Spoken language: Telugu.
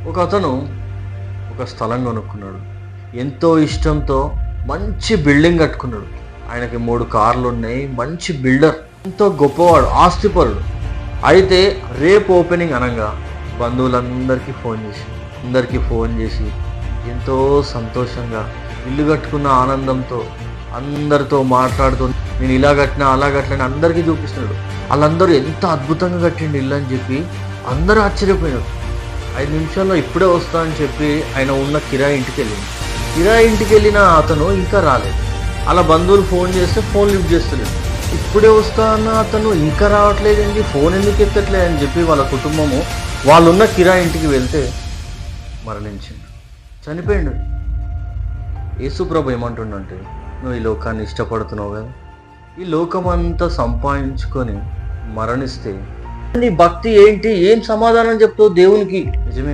ఒక అతను ఒక స్థలం కొనుక్కున్నాడు. ఎంతో ఇష్టంతో మంచి బిల్డింగ్ కట్టుకున్నాడు. ఆయనకి 3 కార్లు ఉన్నాయి. మంచి బిల్డర్, ఎంతో గొప్పవాడు, ఆస్తిపరుడు. అయితే రేపు ఓపెనింగ్ అనగా బంధువులందరికీ ఫోన్ చేసి ఎంతో సంతోషంగా ఇల్లు కట్టుకున్న ఆనందంతో అందరితో మాట్లాడుతూ నేను ఇలా కట్టినా అలా కట్టినా అందరికీ చూపిస్తున్నాడు. వాళ్ళందరూ ఎంత అద్భుతంగా కట్టిండు ఇల్లు అని చెప్పి అందరూ ఆశ్చర్యపోయినారు. 5 నిమిషాల్లో ఇప్పుడే వస్తా అని చెప్పి ఆయన ఉన్న కిరాయి ఇంటికి వెళ్ళిన అతను ఇంకా రాలేదు. అలా బంధువులు ఫోన్ చేస్తే ఫోన్ లిఫ్ట్ చేస్తలేదు. ఇప్పుడే వస్తా అన్న అతను ఇంకా రావట్లేదండి, ఫోన్ ఎందుకు ఎత్తట్లేదు అని చెప్పి వాళ్ళ కుటుంబము వాళ్ళున్న కిరాయి ఇంటికి వెళ్తే మరణించిండు, చనిపోయిండు. యేసుప్రభు ఏమంటుండంటే, నువ్వు ఈ లోకాన్ని ఇష్టపడుతున్నావు కదా, ఈ లోకమంతా సంపాదించుకొని మరణిస్తే నీ భక్తి ఏంటి, ఏం సమాధానం చెప్తావు దేవునికి? నిజమే.